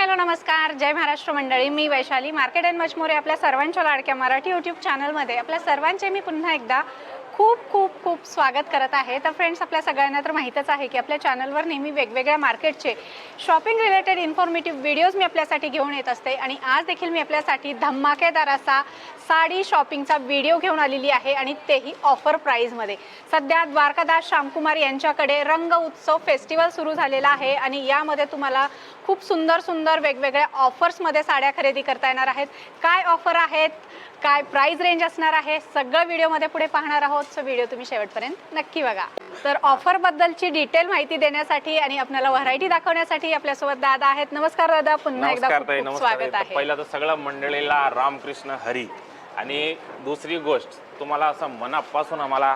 Hello नमस्कार, जय महाराष्ट्र मंडळी. मी Vaishali, market and much more आपल्या सर्वांच्या लाडक्या मराठी यूट्यूब चॅनलमध्ये आपल्या सर्वांचे मी पुन्हा एकदा खूप खूप खूप स्वागत करत आहे. तर फ्रेंड्स, आपल्या सगळ्यांना तर माहीतच आहे की आपल्या चॅनलवर नेहमी वेगवेगळ्या मार्केटचे शॉपिंग रिलेटेड इन्फॉर्मेटिव्ह व्हिडिओज मी आपल्यासाठी घेऊन येत असते. आणि आज देखील मी आपल्यासाठी धमाकेदार असा साडी शॉपिंगचा व्हिडिओ घेऊन आलेली आहे, आणि तेही ऑफर प्राईजमध्ये. सध्या द्वारकादास श्यामकुमार यांच्याकडे रंग उत्सव फेस्टिवल सुरू झालेला आहे, आणि यामध्ये तुम्हाला खूप सुंदर सुंदर वेगवेगळ्या ऑफर्समध्ये साड्या खरेदी करता येणार आहेत. काय ऑफर आहेत, काय प्राइस रेंज असणार आहे, सगळं व्हिडिओमध्ये पुढे पाहणार आहोत. सो व्हिडिओ तुम्ही शेवटपर्यंत नक्की बघा. तर ऑफर बद्दलची डिटेल माहिती देण्यासाठी आणि आपल्याला व्हरायटी दाखवण्यासाठी आपल्यासोबत दादा आहेत. नमस्कार दादा, पुन्हा एकदा खूप स्वागत आहे. पहिला तर सगळ्या मंडळीला रामकृष्ण हरी. आणि दुसरी गोष्ट, तुम्हाला असं मनापासून आम्हाला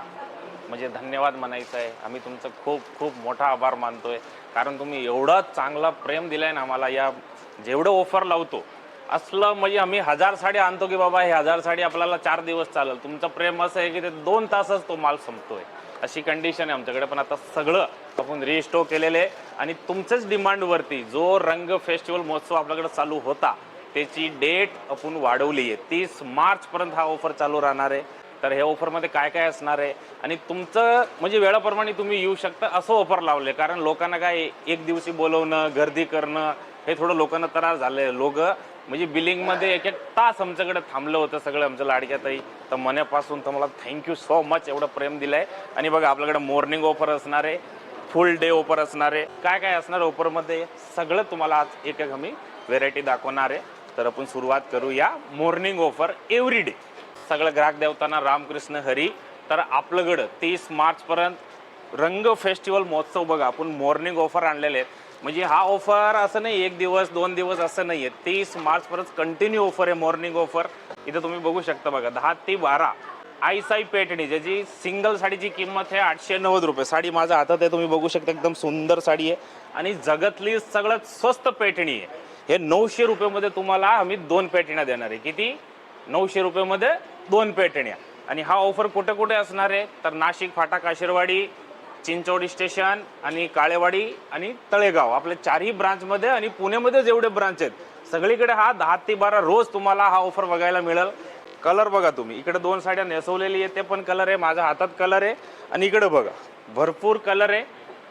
म्हणजे धन्यवाद म्हणायचं आहे. आम्ही तुमचं खूप खूप मोठा आभार मानतोय, कारण तुम्ही एवढं चांगलं प्रेम दिलंय ना आम्हाला. या जेवढं ऑफर लावतो असलं म्हणजे आम्ही 1000 साडी आणतो की बाबा हे 1000 साडी आपल्याला 4 दिवस चालेल. तुमचं प्रेम असं आहे की ते 2 तासच तो माल संपतोय, अशी कंडिशन आहे आमच्याकडे. पण आता सगळं आपण रिस्टॉक केलेलं आहे, आणि तुमच्याच डिमांडवरती जो रंग फेस्टिवल महोत्सव आपल्याकडे चालू होता त्याची डेट आपण वाढवली आहे. 30 मार्चपर्यंत हा ऑफर चालू राहणार आहे. तर हे ऑफरमध्ये काय काय असणार आहे, आणि तुमचं म्हणजे वेळाप्रमाणे तुम्ही येऊ शकता असं ऑफर लावले. कारण लोकांना काय एक दिवशी बोलवणं, गर्दी करणं हे थोडं लोकांना त्रास झाले. लोक म्हणजे बिलिंगमध्ये एक तास आमच्याकडे थांबलं होतं सगळं आमचं लाडक्याताई. तर मनापासून तुम्हाला थँक्यू सो मच, एवढं प्रेम दिलं आहे. आणि बघा, आपल्याकडे मॉर्निंग ऑफर असणार आहे, फुल डे ऑफर असणार आहे. काय काय असणार ऑफरमध्ये सगळं तुम्हाला आज एक एक आम्ही व्हेरायटी दाखवणार आहे. तर आपण सुरुवात करूया. Morning offer every day. सगळं ग्राहक देवताना रामकृष्ण हरी. तर आपल्याकडं 30 मार्चपर्यंत रंग फेस्टिवल महोत्सव बघा आपण मॉर्निंग ऑफर आणलेले आहेत. म्हणजे हा ऑफर असं नाही 1 दिवस 2 दिवस असं नाही आहे, 30 मार्चपर्यंत कंटिन्यू ऑफर आहे मॉर्निंग ऑफर. इथं तुम्ही बघू शकता बघा, 10 ते 12 आईसाई पेटणी, ज्याची सिंगल साडीची किंमत आहे 890 रुपये. साडी माझ्या हातात आहे, तुम्ही बघू शकता, एकदम सुंदर साडी आहे आणि जगातली सगळ्यात स्वस्त पेटणी आहे. हे 900 रुपयामध्ये तुम्हाला आम्ही 2 पेटण्या देणार आहे. किती? 900 रुपयामध्ये 2 पेटण्या. आणि हा ऑफर कुठे कुठे असणार आहे तर नाशिक फाटा, काशीरवाडी, चिंचवडी स्टेशन आणि काळेवाडी आणि तळेगाव, आपल्या 4ही ब्रांचमध्ये, आणि पुण्यामध्ये जेवढे ब्रांच आहेत सगळीकडे हा 10 ते 12 रोज तुम्हाला हा ऑफर बघायला मिळेल. कलर बघा तुम्ही, इकडे 2 साड्या नेसवलेली आहे, ते पण कलर आहे, माझ्या हातात कलर आहे, आणि इकडे बघा भरपूर कलर आहे.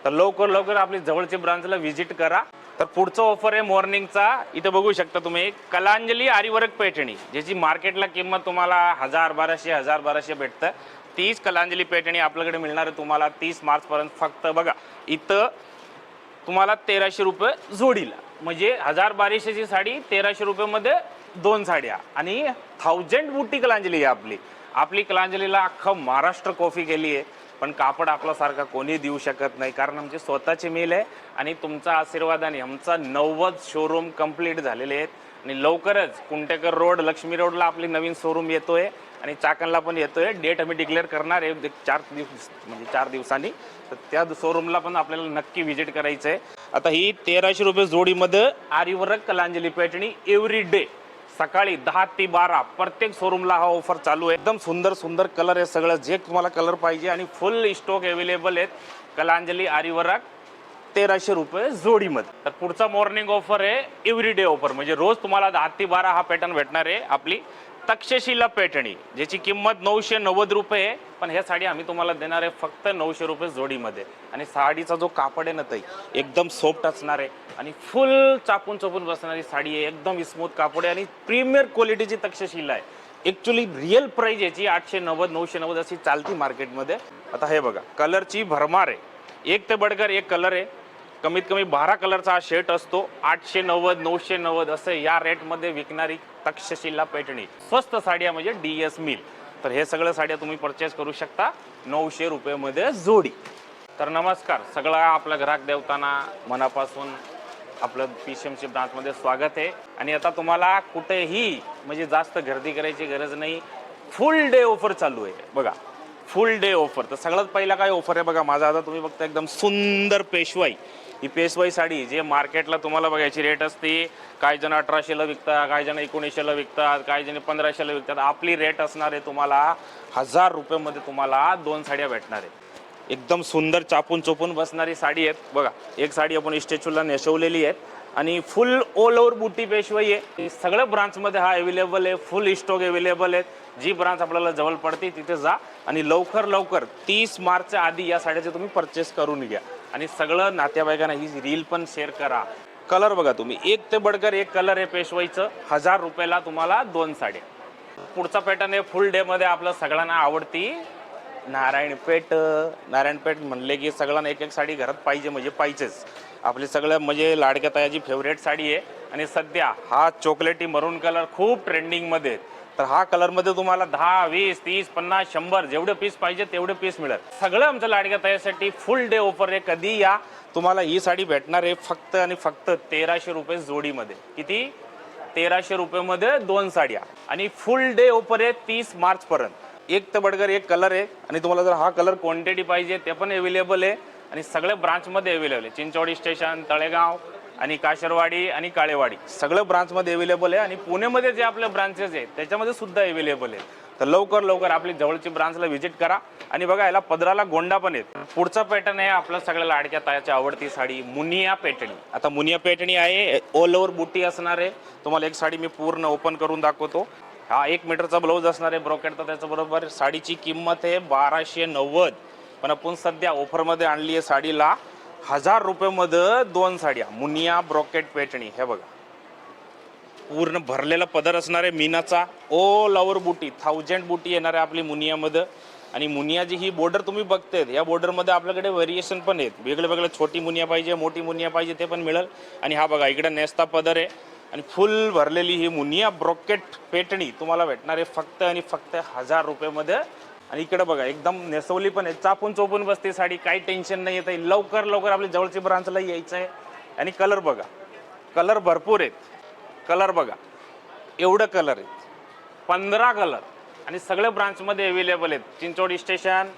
तर लवकर लवकर आपली जवळची ब्रांचला व्हिजिट करा. तर पुढचं ऑफर आहे मॉर्निंगचा. इथं बघू शकता तुम्ही, कलांजली आरीवर्क पैठणी, ज्याची मार्केटला किंमत तुम्हाला 1000-1200 भेटतं. 30 कलांजली पैठणी आपल्याकडे मिळणार आहे तुम्हाला 30 मार्चपर्यंत. फक्त बघा, इथं तुम्हाला 1300 रुपये जोडीला, म्हणजे 1000-1200ची साडी 1300 रुपयामध्ये 2 साड्या. आणि 1000 बुटी कलांजली आहे आपली कलांजलीला अख्खं महाराष्ट्र कॉफी केली आहे. पण कापड आपल्यासारखा कोणी देऊ शकत नाही, कारण आमचे स्वतःचे मिल आहे. आणि तुमचा आशीर्वादाने आमचा 90 शोरूम कंप्लीट झालेले आहेत. आणि लवकरच कुंटेकर रोड, लक्ष्मी रोडला आपली नवीन शोरूम येतोय, आणि चाकणला पण येतोय. डेट आम्ही डिक्लेअर करणार आहे 4 दिवसांनी. तर त्या शोरूमला पण आपल्याला नक्की व्हिजिट करायचं आहे. आता ही 1300 रुपये जोडीमध्ये आरीवर्क कलांजली पैठणी एव्हरी डे सकाळी 10 ते 12 प्रत्येक शोरूमला हा ऑफर चालू आहे. एकदम सुंदर सुंदर कलर आहे, सगळं जे तुम्हाला कलर पाहिजे, आणि फुल स्टॉक अवेलेबल आहेत. कलांजली आरीवर्क 1300 रुपये जोडीमध्ये. तर पुढचा मॉर्निंग ऑफर आहे एव्हरी डे ऑफर, म्हणजे रोज तुम्हाला 10 ते 12 हा पॅटर्न भेटणार आहे. आपली तक्षशिला पैठणी, ज्याची किंमत 990 रुपये आहे, पण ह्या साडी आम्ही तुम्हाला देणार आहे फक्त 900 रुपये जोडीमध्ये. आणि साडीचा जो कापड आहे ना ताई, एकदम सॉफ्ट असणार आहे, आणि फुल चापून चोपून बसणारी साडी आहे. एकदम स्मूथ कापड आहे, आणि प्रीमियर क्वालिटीची तक्षशिला आहे. ॲक्च्युली रिअल प्राईज याची 890-990 अशी चालती मार्केटमध्ये. आता हे बघा, कलरची भरमार आहे, एक ते बडकर एक कलर आहे. कमीत कमी 12 कलरचा हा शर्ट असतो. 890-990 असं या रेटमध्ये विकणारी तक्षशिला पैठणी स्वस्त साड्या म्हणजे DS मिल. तर हे सगळं साड्या तुम्ही परचेस करू शकता 900 रुपयामध्ये जोडी. तर नमस्कार, सगळं आपल्या ग्राहक देवताना मनापासून आपलं PCMC ब्रांचमध्ये स्वागत आहे. आणि आता तुम्हाला कुठेही म्हणजे जास्त गर्दी करायची गरज नाही, फुल डे ऑफर चालू आहे बघा, फुल डे ऑफर. तर सगळ्यात पहिला काय ऑफर आहे बघा माझा, आता तुम्ही बघता एकदम सुंदर पेशवाई. ही पेशवाई साडी जे मार्केटला तुम्हाला बघायची रेट असते, काही जण 1800ला विकतात, काही जण 1900ला विकतात, काही जण 1500ला विकतात. आपली रेट असणार आहे तुम्हाला 1000 रुपयामध्ये तुम्हाला 2 साड्या भेटणार आहे. एकदम सुंदर चापून चोपून बसणारी साडी आहेत बघा. एक साडी आपण स्टॅच्यूला नेसवलेली आहे, आणि फुल ऑल ओव्हर बुटी पेशवाई आहे. सगळ्या ब्रांचमध्ये हा अवेलेबल आहे, फुल स्टॉक अवेलेबल आहे. जी ब्रांच आपल्याला जवळ पडते तिथे जा आणि लवकर 30 मार्चच्या आधी या साड्याचे तुम्ही परचेस करून घ्या. आणि सगळं नातेवाईकांना ही रील पण शेअर करा. कलर बघा तुम्ही, एक ते बडकर एक कलर आहे पेशवाईचं. 1000 रुपयाला तुम्हाला 2 साड्या. पुढचा पॅटर्न आहे फुल डे मध्ये आपलं सगळ्यांना आवडती नारायणपेठ म्हणले की सगळ्यांना एक साडी घरात पाहिजे म्हणजे पाहिजेच. आपली सगळं म्हणजे लाडक्या तायाची फेवरेट साडी आहे. आणि सध्या हा चॉकलेटी मरून कलर खूप ट्रेंडिंगमध्ये. तर हा कलरमध्ये तुम्हाला 10, 20, 30, 50, 100 जेवढे पीस पाहिजे तेवढे पीस मिळेल. सगळं आमच्या लाडक्या तायासाठी फुल डे ऑफर आहे. कधी या, तुम्हाला ही साडी भेटणार आहे फक्त आणि फक्त 1300 रुपये जोडीमध्ये. किती? 1300 रुपयामध्ये 2 साड्या. आणि फुल डे ऑफर आहे 30 मार्चपर्यंत. एक तर बडकर एक कलर आहे. आणि तुम्हाला जर हा कलर क्वांटिटी पाहिजे ते पण अवेलेबल आहे. आणि सगळ्या ब्रांचमध्ये अवेलेबल आहे. चिंचवडी स्टेशन, तळेगाव आणि काशरवाडी आणि काळेवाडी सगळं ब्रांचमध्ये अवेलेबल आहे. आणि पुण्यामध्ये जे आपले ब्रांचेस आहेत त्याच्यामध्ये सुद्धा अवेलेबल आहे. तर लवकर आपली जवळची ब्रांचला व्हिजिट करा. आणि बघा याला पदराला गोंडा पण आहेत. पुढचा पॅटर्न आहे आपला सगळ्या लाडक्या तायाची आवडती साडी मुनिया पेटणी. आता मुनिया पेटणी आहे, ऑल ओव्हर बुटी असणार आहे. तुम्हाला एक साडी मी पूर्ण ओपन करून दाखवतो. हा 1 मीटरचा ब्लाऊज असणार आहे ब्रोकेट. तर त्याच्याबरोबर साडीची किंमत आहे 1290. पण आपण सध्या ऑफरमध्ये आणली आहे साडीला 1000 रुपयामध्ये 2 साड्या. मुनिया ब्रोकेट पेटणी. हे बघा पूर्ण भरलेला पदर असणार आहे मीनाचा. ऑल ओव्हर बुटी 1000 बुटी येणार आहे आपली मुनियामध्ये. आणि मुनियाची ही बॉर्डर तुम्ही बघताय, या बॉर्डरमध्ये आपल्याकडे व्हेरिएशन पण आहेत. वेगळे छोटी मुनिया पाहिजे, मोठी मुनिया पाहिजे ते पण मिळेल. आणि हा बघा इकडे नेस्ता पदर आहे. आणि फुल भरलेली ही मुनिया ब्रोकेट पेटणी तुम्हाला भेटणार आहे फक्त आणि फक्त 1000 रुपयामध्ये. आणि इकडे बघा एकदम नेसवली पण आहे, चापून चोपून बसते साडी, काही टेन्शन नाही येत आहे. लवकर आपली जवळची ब्रांचला यायचं आहे. आणि कलर बघा, कलर भरपूर आहेत. कलर बघा एवढं कलर आहेत, 15 कलर. आणि सगळ्या ब्रांचमध्ये अवेलेबल आहेत. चिंचवडी स्टेशन,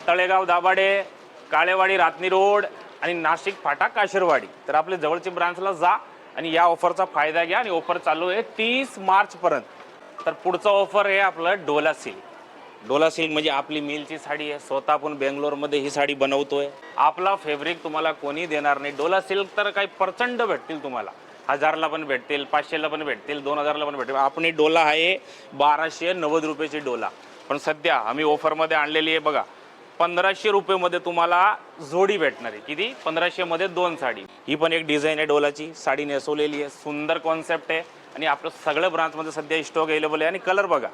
तळेगाव दाभाडे, काळेवाडी रातनी रोड आणि नाशिक फाटा काशरवाडी. तर आपल्या जवळची ब्रांचला जा आणि या ऑफरचा फायदा घ्या. आणि ऑफर चालू आहे 30 मार्चपर्यंत. तर पुढचा ऑफर आहे आपलं डोला सिल्क. डोला सिल्क म्हणजे आपली मिलची साडी आहे. स्वतः आपण बेंगलोरमध्ये ही साडी बनवतोय. आपला फॅब्रिक तुम्हाला कोणी देणार नाही. डोला सिल्क तर काही प्रचंड भेटतील तुम्हाला. 1000ला पण भेटतील, 500ला पण भेटतील, 2000ला पण भेटतील. आपण डोला आहे 1290 रुपयाची डोला. पण सध्या आम्ही ऑफरमध्ये आणलेली आहे बघा 1500 रुपयामध्ये तुम्हाला जोडी भेटणार आहे. किती? 1500 मध्ये 2 साडी. ही पण एक डिझाईन आहे डोलाची. साडी नेसवलेली आहे, सुंदर कॉन्सेप्ट आहे. आणि आपलं सगळ्या ब्रांचमध्ये सध्या स्टॉक अवेलेबल आहे. आणि कलर बघा,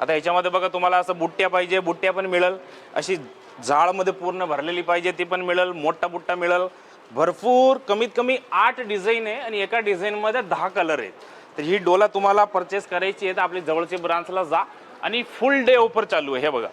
आता ह्याच्यामध्ये बघा तुम्हाला असं बुट्ट्या पाहिजे बुट्ट्या पण मिळेल. अशी जाळमध्ये पूर्ण भरलेली पाहिजे ती पण मिळेल. मोठा बुट्टा मिळेल. भरपूर कमीत कमी 8 डिझाईन आहे आणि एका डिझाईनमध्ये 10 कलर आहेत. तर ही डोला तुम्हाला परचेस करायची आहे तर आपली जवळची ब्रांचला जा. आणि फुल डे ऑफर चालू आहे. हे बघा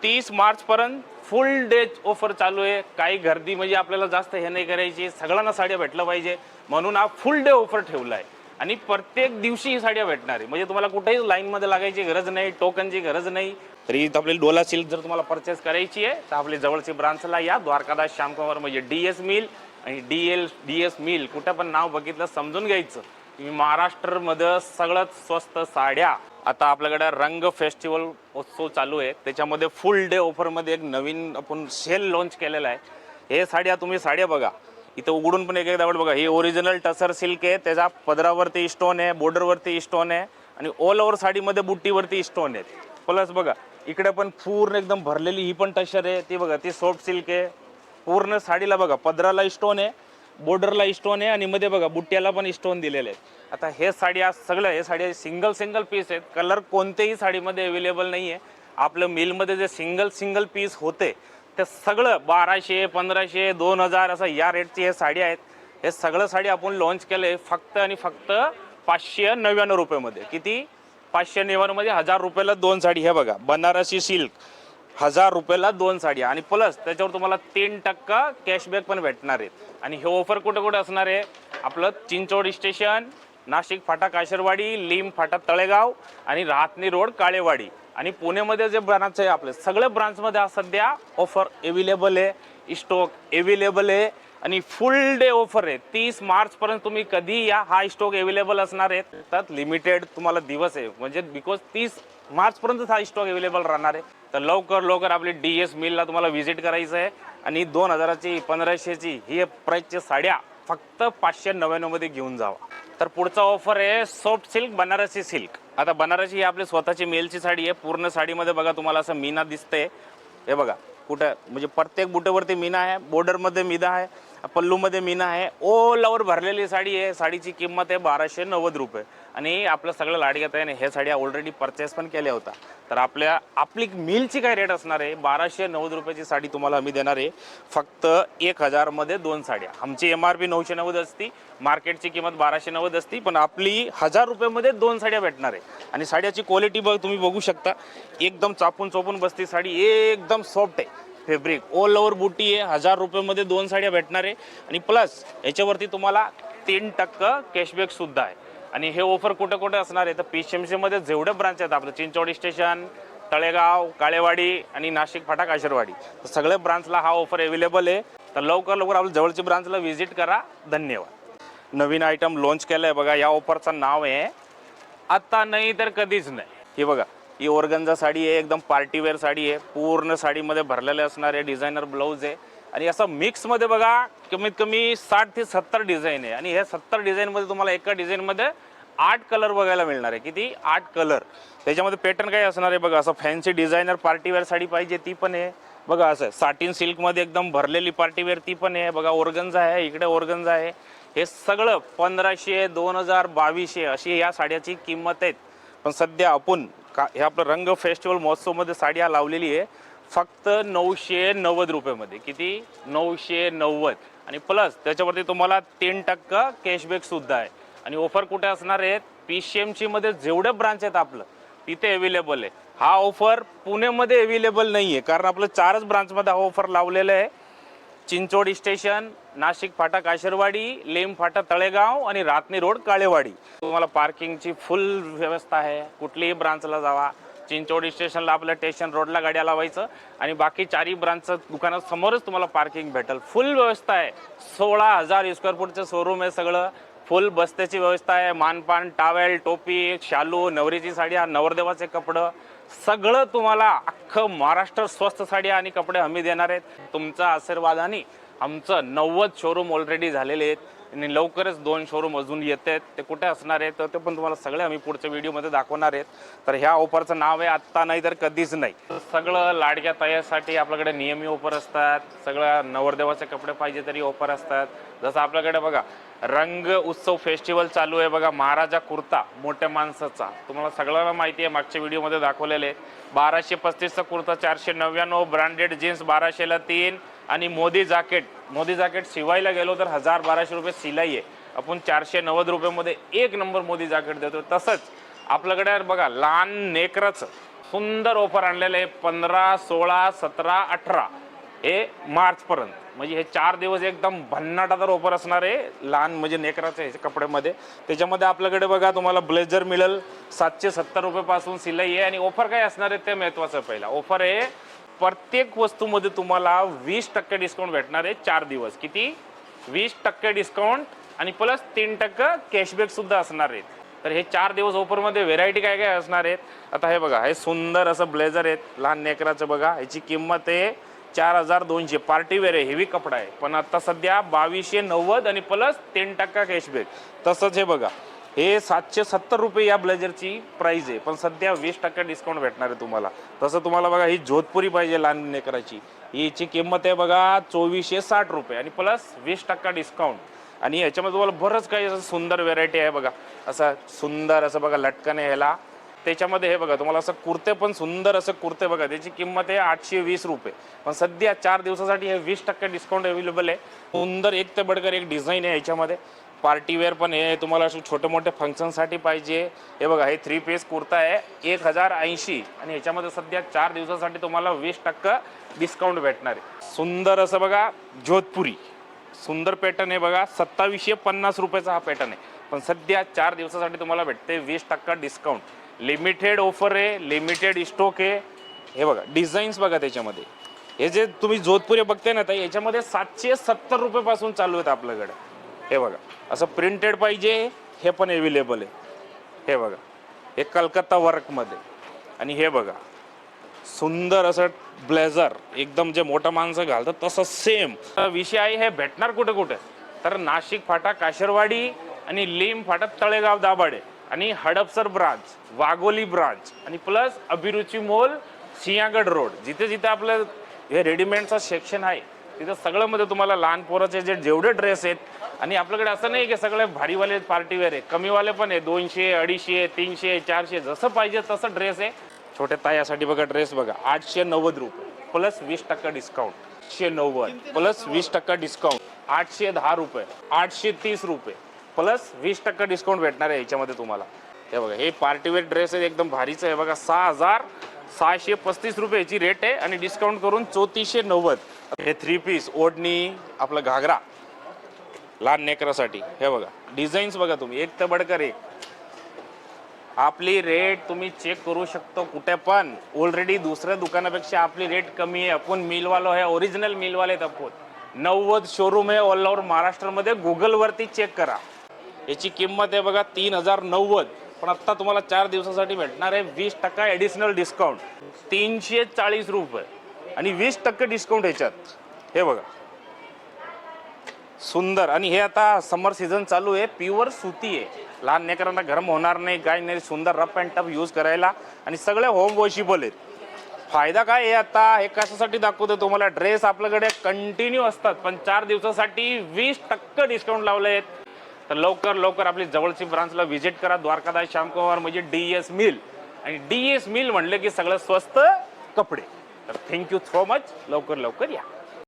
30 मार्चपर्यंत फुल डे ऑफर चालू आहे. काही गर्दी म्हणजे आपल्याला जास्त हे नाही करायची, सगळ्यांना साड्या भेटलं पाहिजे म्हणून हा फुल डे ऑफर ठेवला आहे. आणि प्रत्येक दिवशी ही साड्या भेटणार आहे. म्हणजे तुम्हाला कुठेही लाईनमध्ये लागायची गरज नाही, टोकनची गरज नाही. तरी आपल्याला डोला सिल्क जर तुम्हाला परचेस करायची आहे तर आपली जवळची ब्रांचला या. द्वारकादास श्यामकुमार म्हणजे DS मिल आणि DS मिल कुठं पण नाव बघितलं समजून घ्यायचं की महाराष्ट्रामध्ये सगळ्यात स्वस्त साड्या. आता आपल्याकडे रंग फेस्टिवल उत्सव चालू आहे, त्याच्यामध्ये फुल डे ऑफरमध्ये एक नवीन आपण सेल लॉन्च केलेला आहे. हे साड्या तुम्ही साड्या बघा इथं उघडून पण एकदा बघा. ही ओरिजिनल टसर सिल्क आहे. त्याच्या पदरावरती स्टोन आहे, बॉर्डरवरती स्टोन आहे आणि ऑल ओव्हर साडीमध्ये बुट्टीवरती स्टोन आहेत. प्लस बघा इकडे पण पूर्ण एकदम भरलेली ही पण टसर आहे. ती बघा ती सॉफ्ट सिल्क आहे. पूर्ण साडीला बघा पदराला स्टोन आहे, बॉर्डरला स्टोन आहे आणि मध्ये बघा बुट्ट्याला पण स्टोन दिलेले आहेत. आता हे साड्या सगळं हे साड्या सिंगल पीस आहेत. कलर कोणत्याही साडीमध्ये अवेलेबल नाही आहे. आपलं मिलमध्ये जे सिंगल पीस होते ते सगळं 1200, 1500, 2000 असं या रेटची हे साडी आहेत. हे सगळं साडी आपण लॉन्च केलं आहे फक्त आणि फक्त 599 रुपयामध्ये. किती? 599 मध्ये 1000 रुपयाला 2 साडी. हे बघा बनारसी सिल्क 1000 रुपयाला 2 साडी. आणि प्लस त्याच्यावर तुम्हाला 3% कॅशबॅक पण भेटणार आहेत. आणि हे ऑफर कुठे असणार आहे? आपलं चिंचवडी स्टेशन, नाशिक फाटा काशरवाडी, लिम फाटा तळेगाव आणि राहतनी रोड काळेवाडी. आणि पुण्यामध्ये जे ब्रांच आहे आपले सगळ्या ब्रांचमध्ये सध्या ऑफर अवेलेबल आहे, स्टॉक अवेलेबल आहे. आणि फुल डे ऑफर आहे 30 मार्चपर्यंत. तुम्ही कधी या, हा स्टॉक अवेलेबल असणार आहे. त्यात लिमिटेड तुम्हाला दिवस आहे म्हणजे बिकॉज 30 मार्चपर्यंत हा स्टॉक अवेलेबल राहणार आहे. तर लवकर आपली DS मिलला तुम्हाला व्हिजिट करायचं आहे. आणि 2000ची 1500ची ही प्राईसच्या साड्या फक्त 599 मध्ये घेऊन जावा. तर पुढचा ऑफर आहे सॉफ्ट सिल्क बनारसी सिल्क. आता बनारसी ही आपली स्वतःची मेलची साडी आहे. पूर्ण साडीमध्ये बघा तुम्हाला असं मीना दिसतंय. हे बघा कुठं म्हणजे प्रत्येक बुटेवरती मीना आहे, बॉर्डरमध्ये मीना आहे, पल्लूमध्ये मीना आहे. ऑल ओव्हर भरलेली साडी आहे. साडीची किंमत आहे 1290 रुपये. आणि आपलं सगळं लाडक्यात आहे. हे साड्या ऑलरेडी परचेस पण केल्या होत्या. तर आपली मिलची काय रेट असणार आहे, 1290 रुपयाची साडी तुम्हाला आम्ही देणार आहे फक्त 1000 मध्ये 2 साड्या. आमची MRP 990 असती, मार्केटची किंमत 1290 असती, पण आपली 1000 रुपयामध्ये 2 साड्या भेटणार आहे. आणि साड्याची क्वालिटी तुम्ही बघू शकता, एकदम चापून चोपून बसती साडी, एकदम सॉफ्ट आहे. फॅब्रिक ऑल ओव्हर बुटी आहे. 1000 रुपयामध्ये 2 साड्या भेटणार आहे. आणि प्लस याच्यावरती तुम्हाला 3% कॅशबॅक सुद्धा आहे. आणि हे ऑफर कुठे कुठे असणार आहे तर PCMC मध्ये जेवढे ब्रांच आहेत आपलं, चिंचोडी स्टेशन, तळेगाव, काळेवाडी आणि नाशिक फाटा काशरवाडी, तर सगळ्या ब्रांचला हा ऑफर अवेलेबल आहे. तर लवकर आपल्या जवळच्या ब्रांचला व्हिजिट करा. धन्यवाद. नवीन आयटम लॉन्च केलं आहे बघा. या ऑफरचं नाव आहे आता नाही तर कधीच नाही. हे बघा, ही ऑर्गन्झा साडी आहे, एकदम पार्टीवेअर साडी आहे. पूर्ण साडीमध्ये भरलेले असणारे डिझायनर ब्लाऊज आहे. आणि असं मिक्समध्ये बघा कमीत कमी 60 ते 70 डिझाईन आहे. आणि हे 70 डिझाईनमध्ये तुम्हाला एका डिझाईनमध्ये 8 कलर बघायला मिळणार आहे. किती? 8 कलर. त्याच्यामध्ये पॅटर्न काय असणार आहे बघा, असं फॅन्सी डिझायनर पार्टीवेअर साडी पाहिजे ती पण आहे बघा. असं साटिन सिल्कमध्ये एकदम भरलेली पार्टीवेअर ती पण आहे बघा. ऑर्गन्झा आहे, इकडे ऑर्गन्झा आहे. हे सगळं 1500, 2000, 2200 अशी या साड्याची किंमत आहेत. पण सध्या आपण हे आपलं रंग फेस्टिवल महोत्सवमध्ये साडी लावलेली आहे फक्त 990 रुपयामध्ये. किती? 990. आणि प्लस त्याच्यावरती तुम्हाला 3% कॅशबॅक सुद्धा आहे. आणि ऑफर कुठे असणार आहेत? PCMC मध्ये जेवढे ब्रांच आहेत आपलं तिथे अवेलेबल आहे. हा ऑफर पुण्यामध्ये अवेलेबल नाही आहे, कारण आपलं 4च ब्रांचमध्ये हा ऑफर लावलेला आहे. चिंचोडी स्टेशन, नाशिक फाटा काशरवाडी, लेम फाटा तळेगाव आणि रातनी रोड काळेवाडी. तुम्हाला पार्किंगची फुल व्यवस्था आहे. कुठलीही ब्रांचला जावा, चिंचोडी स्टेशनला आपल्या स्टेशन रोडला गाड्या लावायचं आणि बाकी 4ही ब्रांचचं दुकानासमोरच तुम्हाला पार्किंग भेटेल. फुल व्यवस्था आहे. 16,000 स्क्वेअर फूटचं शोरूम आहे. सगळं फुल बस्त्याची व्यवस्था आहे. मानपान, टावेल, टोपी, शालू, नवरीची साड्या, नवरदेवाचे कपडं, सगळं तुम्हाला अख्खं महाराष्ट्र स्वस्त साड्या आणि कपडे आम्ही देणार आहेत. तुमच्या आशीर्वादाने आमचं 90 शोरूम ऑलरेडी झालेले आहेत आणि लवकरच 2 शोरूम अजून येत आहेत. ते कुठे असणार आहेत तर ते पण तुम्हाला सगळे आम्ही पुढच्या व्हिडिओमध्ये दाखवणार आहेत. तर ह्या ऑफरचं नाव आहे आत्ता नाही तर कधीच नाही. सगळं लाडक्या ताईसाठी आपल्याकडे नियमी ऑफर असतात. सगळं नवरदेवाचे कपडे पाहिजे तरी ऑफर असतात. जसं आपल्याकडे बघा रंग उत्सव फेस्टिवल चालू आहे बघा. महाराजा कुर्ता मोठ्या माणसाचा तुम्हाला सगळ्यांना माहिती आहे, मागच्या व्हिडिओमध्ये दाखवलेले आहे. 1235चा कुर्ता 499, ब्रँडेड जीन्स 1200ला 3 आणि मोदी जॅकेट शिवायला गेलो तर 1000-1200 रुपये शिलाई आहे. आपण 490 रुपयामध्ये एक नंबर मोदी जॅकेट देतो. तसंच आपल्याकडे बघा लहान नेकराचं सुंदर ऑफर आणलेलं आहे 15, 16, 17, 18 हे मार्चपर्यंत. म्हणजे हे 4 दिवस एकदम भन्नाटादार ऑफर असणार आहे लहान म्हणजे नेकराचे कपड्यामध्ये. त्याच्यामध्ये आपल्याकडे बघा तुम्हाला ब्लेझर मिळेल 770 रुपयापासून शिलाई आहे. आणि ऑफर काय असणार आहे ते महत्त्वाचं. पहिला ऑफर आहे प्रत्येक वस्तूमध्ये तुम्हाला 20% डिस्काउंट भेटणार आहे 4 दिवस. किती? 20% डिस्काउंट आणि प्लस 3% कॅशबॅक सुद्धा असणार आहे. तर हे 4 दिवस ऑफरमध्ये व्हेरायटी काय काय असणार आहेत. आता हे बघा, हे सुंदर असं ब्लेझर आहेत लहान नेकराचं बघा. ह्याची किंमत आहे 4200. पार्टीवेअर आहे, हेवी कपडा आहे. पण आता सध्या 2290 आणि प्लस 3% कॅशबॅक. तसंच हे बघा, हे 770 रुपये या ब्लेझरची प्राइस आहे, पण सध्या 20% डिस्काउंट भेटणार आहे तुम्हाला. तसं तुम्हाला बघा ही जोधपुरी पाहिजे लहान नेकराची, हिची किंमत आहे बघा 2460 रुपये आणि प्लस 20% डिस्काउंट. आणि याच्यामध्ये तुम्हाला बरंच काही असं सुंदर व्हेरायटी आहे बघा. असं सुंदर असं बघा लटकन आहे ह्याला. त्याच्यामध्ये हे बघा तुम्हाला असं कुर्ते पण सुंदर असं कुर्ते बघा, त्याची किंमत आहे 820 रुपये. पण सध्या 4 दिवसासाठी हे 20% डिस्काउंट अवेलेबल आहे. सुंदर एक ते बडकर एक डिझाईन आहे याच्यामध्ये. पार्टीवेअर पण आहे, तुम्हाला असं छोटे मोठे फंक्शनसाठी पाहिजे. हे बघा, हे 3 पीस कुर्ता आहे 1080 आणि ह्याच्यामध्ये सध्या 4 दिवसासाठी तुम्हाला 20% डिस्काउंट भेटणार आहे. सुंदर असं बघा जोधपुरी सुंदर पॅटर्न आहे बघा. 2750 रुपयाचा हा पॅटर्न आहे, पण सध्या 4 दिवसासाठी तुम्हाला भेटते 20% डिस्काउंट. लिमिटेड ऑफर आहे, लिमिटेड स्टॉक आहे. हे बघा डिझाईन्स बघा त्याच्यामध्ये. हे जे तुम्ही जोधपुरी बघताय ना, तर याच्यामध्ये 770 रुपयापासून चालू आहेत आपल्याकडे. हे बघा असं प्रिंटेड पाहिजे हे पण अवेलेबल आहे. हे बघा हे कलकत्ता वर्कमध्ये. आणि हे बघा सुंदर असं ब्लेझर एकदम जे मोठं माणसं घालतात तसं सेम. विषय आहे हे भेटणार कुठे कुठे तर नाशिक फाटा काशरवाडी आणि लिम फाटा तळेगाव दाभाडे आणि हडपसर ब्रांच, वाघोली ब्रांच आणि प्लस अभिरुची मॉल सिंहगड रोड, जिथे जिथे आपलं हे रेडीमेडचं सेक्शन आहे तिथं सगळं मध्ये तुम्हाला लहान पोराचे जेवढे ड्रेस आहेत. आणि आपल्याकडे असं नाही की सगळे भारीवाले पार्टीवेअर आहे, कमीवाले पण आहे, 200, 250, 300, 400 जसं पाहिजे तसं ड्रेस आहे. छोट्या तायासाठी बघा ड्रेस बघा 890 रुपये प्लस 20% डिस्काउंट, 890 प्लस 20% डिस्काउंट, 810 रुपये, 830 रुपये प्लस 20% डिस्काउंट भेटणार आहे याच्यामध्ये तुम्हाला. हे बघा हे पार्टीवेअर ड्रेस आहे, एकदम भारीचं आहे बघा. 6635 रुपये याची रेट आहे आणि डिस्काउंट करून 3490. हे 3 पीस ओढणी, आपला घागरा लहान नेकरासाठी. हे बघा डिझाईन्स बघा तुम्ही, एक तर बडकर एक. आपली रेट तुम्ही चेक करू शकतो कुठे पण. ऑलरेडी दुसऱ्या दुकानापेक्षा आपली रेट कमी आहे. आपण मिलवालो आहे, ओरिजिनल मिलवाले आहेत आपण. 90 शोरूम आहे ऑल ओव्हर महाराष्ट्रामध्ये, गुगलवरती चेक करा. याची किंमत आहे बघा 3090, पण आत्ता तुम्हाला 4 दिवसासाठी भेटणार आहे 20% ॲडिशनल डिस्काउंट, 340 रुपये आणि 20% डिस्काउंट ह्याच्यात. हे बघा सुंदर. आणि हे आता समर सीझन चालू आहे, प्युअर सुती आहे, लहान लेकरांना गरम होणार नाही, काय नाही, सुंदर रफ अँड टफ यूज करायला आणि सगळे होम वॉशेबल आहेत. फायदा काय आहे आता हे कशासाठी दाखवतो तुम्हाला. ड्रेस आपल्याकडे कंटिन्यू असतात, पण 4 दिवसासाठी 20% डिस्काउंट लावले आहेत. तर लवकर लवकर आपली जवळची ब्रांचला व्हिजिट करा. द्वारकादास श्यामकुमार म्हणजे DS मिल, आणि DS मिल म्हणलं की सगळं स्वस्त कपडे. तर थँक्यू सो मच, लवकर लवकर या.